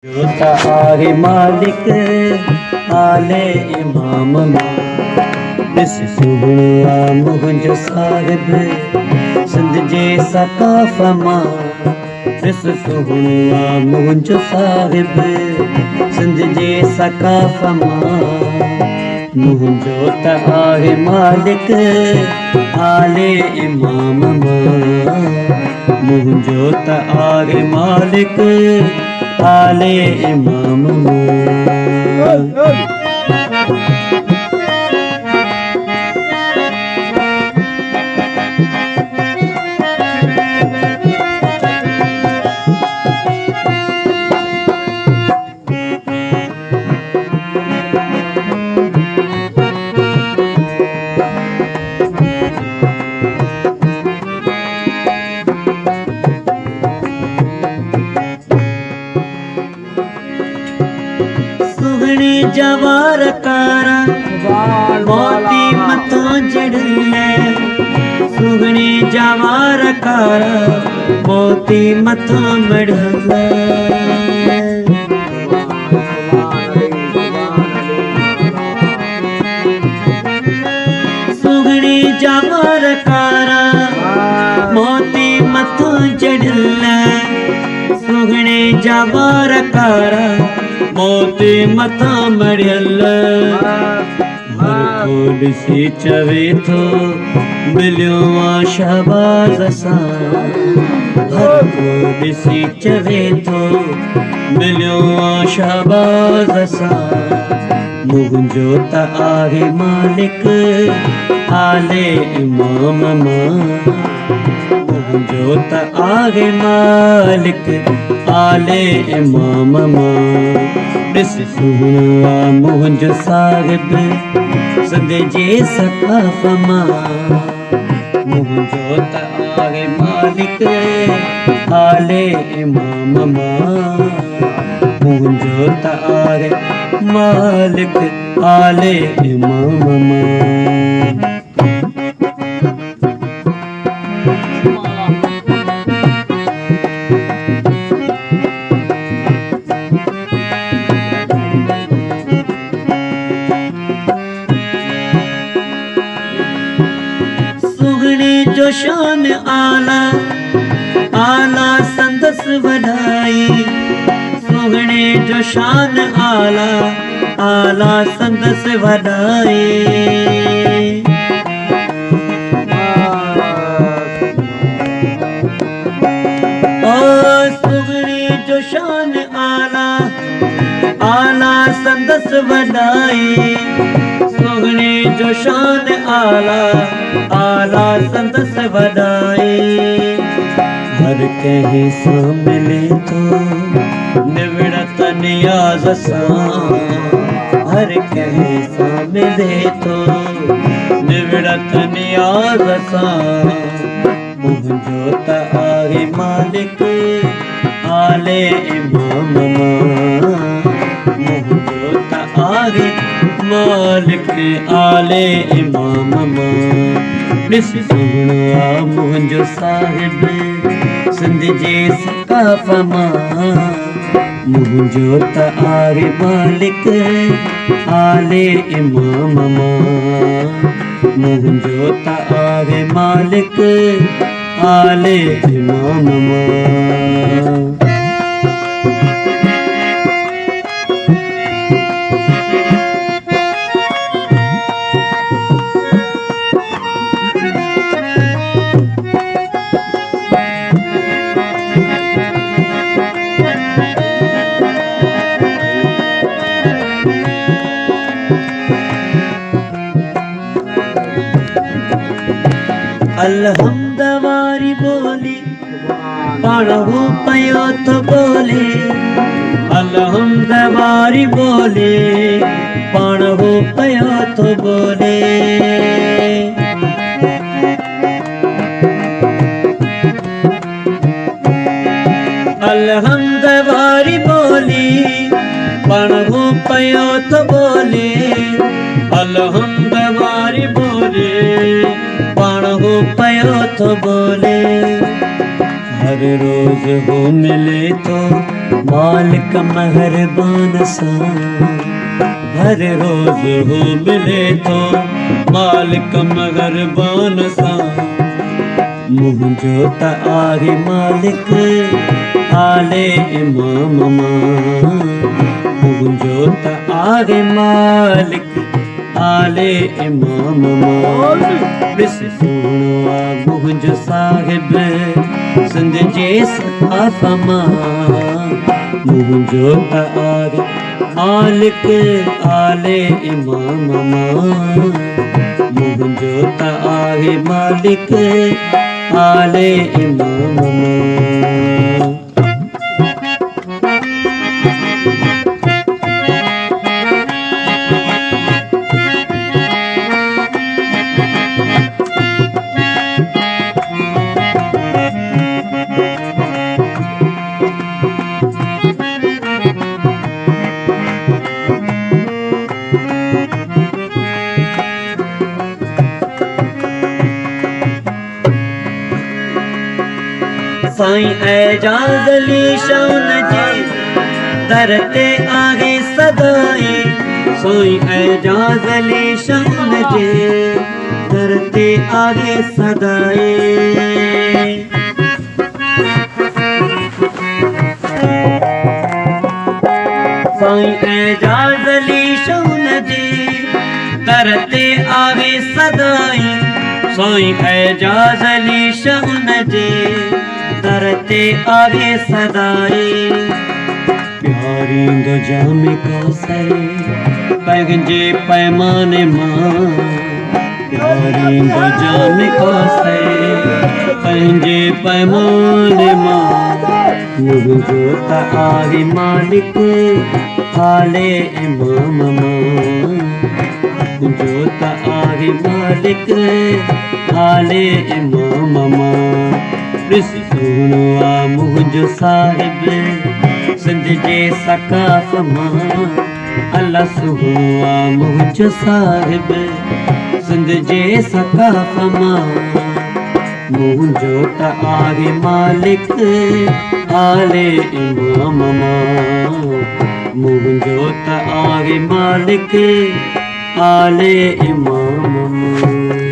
जोता आगे मालिक आले इमाम दिस सुबुआ मुंहिंजो साहिब सिंध जे सकाफ़ मां दिस सुबुआ मुंहिंजो साहिब सिंध जे सकाफ़ मां मुंहिंजो त आहे मालिक आले इमाम मां मुंहिंजो त आहे मालिक आले इमाम जवार कारा मोती मथों जड़ले सुगणी जवार कारा मोती मथों मढ़ले सुगणी जवार कारा मोती मथों जड़ले सुगणी जवार कारा मोती मथा मड़ियल हर को ॾिसी चवे थो मिलियो आ शहबाज़ सां हर को ॾिसी चवे थो मिलियो आ शहबाज़ सां मुंहिंजो त आहे मालिक आले इमाम मां मुंहिंजो त आहे मालिक आले इमाम मां ॾिस सुहिणो आ मुंहिंजो साहिब सिंध जे सकाफ़ मां मुंहिंजो त आहे मालिक आले इमाम मां मुंहिंजो त आहे मालिक आले इमाम मां जो शान आला आला संदस वधाई सुगणे जो शान आला आला संदस वधाई ओ सुगणे जो शान आला आला संदस वधाई सुगणे जो शान आला आला संदस वधाई हर कंहिं सां मिले थो निवड़त नियाज़ सां हर कंहिं सां मिले थो निवड़त नियाज़ सां मुंहिंजो त आहे मालिक आले इमाम मां मुंहिंजो त आहे मालिक आले इमाम मां ॾिस सुहिणो आ मुंहिंजो साहिब सिंध जे सकाफ़ मां मुंहिंजो त आहे मालिक आले इमाम मां मुंहिंजो त आहे मालिक आले इमाम मां अलहम्द वारी बोली पाण हू पयो थो बोले अलहम्द वारी बोली पाण हू पयो थो बोले अलहम्द वारी बोली पाण हू पयो थो बोले अलहम्द वारी बोली पाण हू पयो थो बोले हर रोज हो मिले तो मालिक मेहरबान सा, हर रोज हो मिले तो मालिक मेहरबान सा, मुझो त आगे मालिक आले इमाम मां, मुझो त आगे मालिक आले इमाम मां, बिस सुणवा मुझो साहिब सिंध जे सफ़ा मां, मुझो त आगे मालिक आले इमाम मां, मुझो त आगे मालिक आले इमाम मां। साईं एजाज़ अली शान जे दर ते आहे सदाई, साईं एजाज़ अली शान जे दर ते आहे सदाई, साईं एजाज़ अली शान जे दर ते आहे सदाई, साईं एजाज़ अली शान जे दर ते आहे सदाई, प्यारी दो जाम कौसर पंहिंजे पैमाने मां, प्यारी दो जाम कौसर पंहिंजे पैमाने मां, मुझो त आहे मालिक आले इमाम मां, मुझो त आहे मालिक आले इमाम मां, ॾिस सुणवा मुझो साहिब सिंध जे सकाफ़ मां, अल्लाह सुणवा मुझो साहिब सिंध जे सकाफ़ मां, मुझो त आहे मालिक आले इमाम मां, मुझो त आहे मालिक आले इमाम मां।